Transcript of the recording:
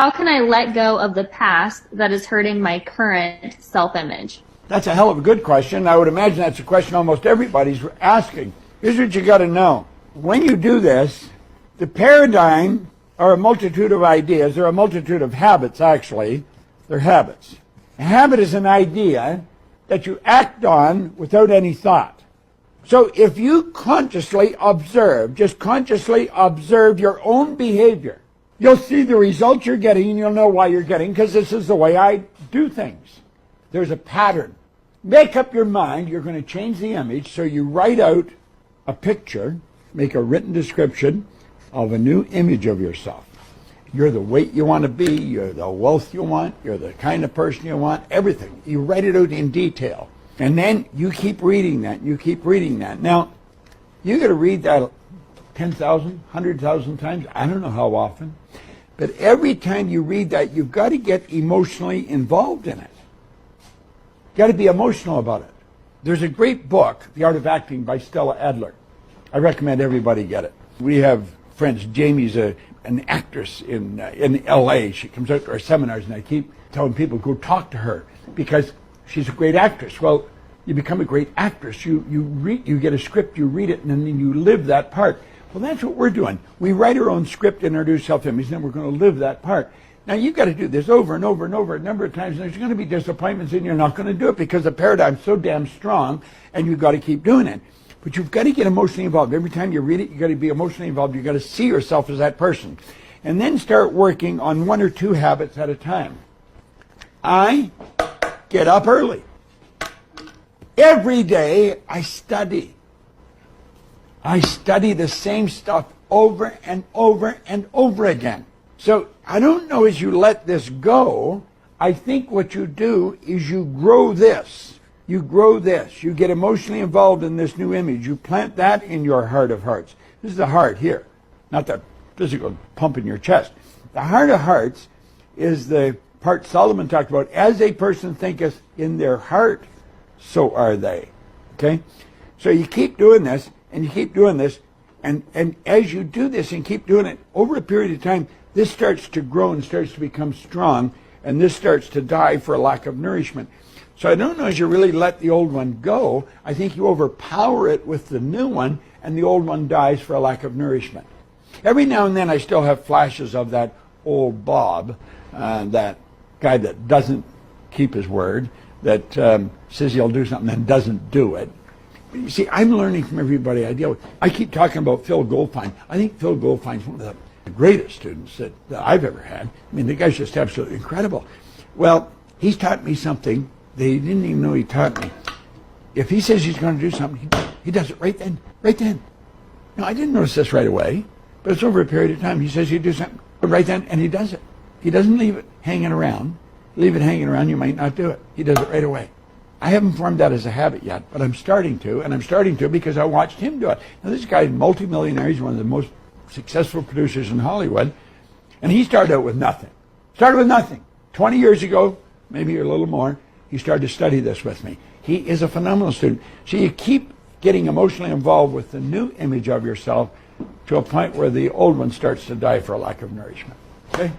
How can I let go of the past that is hurting my current self-image? That's a hell of a good question. I would imagine that's a question almost everybody's asking. Here's what you got to know. When you do this, the paradigm are a multitude of ideas. They're a multitude of habits, actually. They're habits. A habit is an idea that you act on without any thought. So if you consciously observe, just consciously observe your own behavior, you'll see the results you're getting and you'll know why you're getting, because this is the way I do things. There's a pattern. Make up your mind. You're going to change the image, so you write out a picture, make a written description of a new image of yourself. You're the weight you want to be, you're the wealth you want, you're the kind of person you want, everything. You write it out in detail. And then you keep reading that, you keep reading that. Now, you got to read that 10,000, 100,000 times, I don't know how often. But every time you read that, you've got to get emotionally involved in it. You've got to be emotional about it. There's a great book, The Art of Acting by Stella Adler. I recommend everybody get it. We have friends. Jamie's an actress in L.A. She comes out to our seminars, and I keep telling people, go talk to her, because she's a great actress. Well, you become a great actress. You get a script, you read it, and then you live that part. Well, that's what we're doing. We write our own script in our new self-image, and then we're going to live that part. Now, you've got to do this over and over and over a number of times, and there's going to be disappointments, and you're not going to do it because the paradigm's so damn strong, and you've got to keep doing it. But you've got to get emotionally involved. Every time you read it, you've got to be emotionally involved. You've got to see yourself as that person. And then start working on one or two habits at a time. I get up early. Every day I study. I study the same stuff over and over and over again. So I don't know, as you let this go, I think what you do is you grow this. You grow this. You get emotionally involved in this new image. You plant that in your heart of hearts. This is the heart here, not the physical pump in your chest. The heart of hearts is the part Solomon talked about. As a person thinketh in their heart, so are they. Okay? So you keep doing this, and you keep doing this, and as you do this and keep doing it, over a period of time, this starts to grow and starts to become strong, and this starts to die for a lack of nourishment. So I don't know, as you really let the old one go, I think you overpower it with the new one, and the old one dies for a lack of nourishment. Every now and then I still have flashes of that old Bob, that guy that doesn't keep his word, that says he'll do something and doesn't do it. But you see, I'm learning from everybody I deal with. I keep talking about Phil Goldfine. I think Phil Goldfine's one of the greatest students that I've ever had. I mean, the guy's just absolutely incredible. Well, he's taught me something that he didn't even know he taught me. If he says he's going to do something, he does it right then. Right then. Now, I didn't notice this right away, but it's over a period of time. He says he'd do something right then, and he does it. He doesn't leave it hanging around. Leave it hanging around, you might not do it. He does it right away. I haven't formed that as a habit yet, but I'm starting to, and I'm starting to because I watched him do it. Now, this guy's multimillionaire. He's one of the most successful producers in Hollywood, and he started out with nothing. Started with nothing. 20 years ago, maybe a little more, he started to study this with me. He is a phenomenal student. So you keep getting emotionally involved with the new image of yourself to a point where the old one starts to die for a lack of nourishment. Okay?